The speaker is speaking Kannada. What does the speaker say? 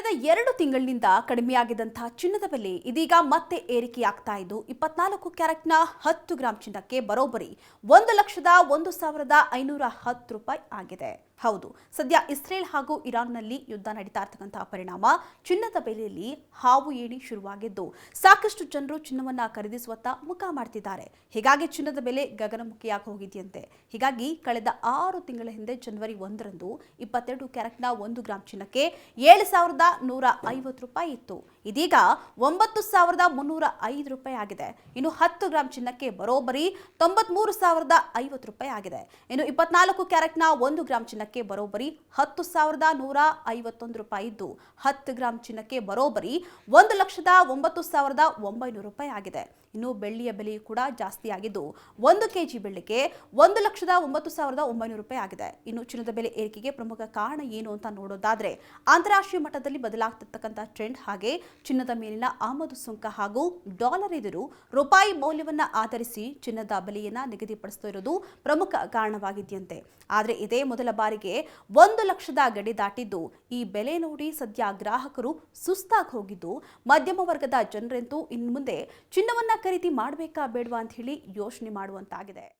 ಕಳೆದ 2 ತಿಂಗಳಿನಿಂದ ಕಡಿಮೆಯಾಗಿದ್ದಂತಹ ಚಿನ್ನದ ಬೆಲೆ ಇದೀಗ ಮತ್ತೆ ಏರಿಕೆಯಾಗ್ತಾ ಇದ್ದು 24 ಕ್ಯಾರೆಟ್ನ 10 ಗ್ರಾಂ ಚಿನ್ನಕ್ಕೆ ಬರೋಬ್ಬರಿ 1,01,510 ರೂಪಾಯಿ ಆಗಿದೆ. ಹೌದು, ಸದ್ಯ ಇಸ್ರೇಲ್ ಹಾಗೂ ಇರಾನ್ನಲ್ಲಿ ಯುದ್ಧ ನಡೀತಾ ಇರತಕ್ಕಂತಹ ಪರಿಣಾಮ ಚಿನ್ನದ ಬೆಲೆಯಲ್ಲಿ ಹಾವು ಏಣಿ ಶುರುವಾಗಿದ್ದು ಸಾಕಷ್ಟು ಜನರು ಚಿನ್ನವನ್ನ ಖರೀದಿಸುವತ್ತ ಮುಖ ಮಾಡ್ತಿದ್ದಾರೆ. ಹೀಗಾಗಿ ಚಿನ್ನದ ಬೆಲೆ ಗಗನಮುಖಿಯಾಗಿ ಹೋಗಿದೆಯಂತೆ. ಹೀಗಾಗಿ ಕಳೆದ 6 ತಿಂಗಳ ಹಿಂದೆ ಜನವರಿ 1ರಂದು 22 ಕ್ಯಾರೆಟ್ನ 1 ಗ್ರಾಂ ಚಿನ್ನಕ್ಕೆ 7,150 ರೂಪಾಯಿ ಇತ್ತು. ಇದೀಗ 9,305 ರೂಪಾಯಿ ಆಗಿದೆ. ಇನ್ನು 10 ಗ್ರಾಂ ಚಿನ್ನಕ್ಕೆ ಬರೋಬ್ಬರಿ 93,050 ರೂಪಾಯಿ ಆಗಿದೆ. ಇನ್ನು 24 ಕ್ಯಾರೆಟ್ನ 1 ಗ್ರಾಂ ಚಿನ್ನಕ್ಕೆ ಬರೋಬ್ಬರಿ 10,151 ರೂಪಾಯಿ ಇದ್ದು 10 ಗ್ರಾಂ ಚಿನ್ನಕ್ಕೆ ಬರೋಬ್ಬರಿ 1,09,900 ರೂಪಾಯಿ ಆಗಿದೆ. ಇನ್ನು ಬೆಳ್ಳಿಯ ಬೆಲೆಯೂ ಕೂಡ ಜಾಸ್ತಿ ಆಗಿದ್ದು 1 ಕೆಜಿ ಬೆಳ್ಳಿಗೆ 1,09,900 ರೂಪಾಯಿ ಆಗಿದೆ. ಇನ್ನು ಚಿನ್ನದ ಬೆಲೆ ಏರಿಕೆಗೆ ಪ್ರಮುಖ ಕಾರಣ ಏನು ಅಂತ ನೋಡೋದಾದ್ರೆ ಅಂತಾರಾಷ್ಟ್ರೀಯ ಮಟ್ಟದಲ್ಲಿ ಬದಲಾಗ್ತಿರ್ತಕ್ಕಂಥ ಟ್ರೆಂಡ್, ಹಾಗೆ ಚಿನ್ನದ ಮೇಲಿನ ಆಮದು ಸುಂಕ ಹಾಗೂ ಡಾಲರ್ ಎದುರು ರೂಪಾಯಿ ಮೌಲ್ಯವನ್ನ ಆಧರಿಸಿ ಚಿನ್ನದ ಬೆಲೆಯನ್ನ ನಿಗದಿಪಡಿಸುತ್ತಿರುವುದು ಪ್ರಮುಖ ಕಾರಣವಾಗಿದೆಯಂತೆ. ಆದರೆ ಇದೇ ಮೊದಲ ಬಾರಿಗೆ 1 ಲಕ್ಷದ ಗಡಿ ದಾಟಿದ್ದು ಈ ಬೆಲೆ ನೋಡಿ ಸದ್ಯ ಗ್ರಾಹಕರು ಸುಸ್ತಾಗಿ ಹೋಗಿದ್ದು ಮಧ್ಯಮ ವರ್ಗದ ಜನರಂತೂ ಇನ್ನು ಮುಂದೆ ಚಿನ್ನವನ್ನ ಖರೀದಿ ಮಾಡಬೇಕಾ ಬೇಡವಾ ಅಂತ ಹೇಳಿ ಯೋಚನೆ ಮಾಡುವಂತಾಗಿದೆ.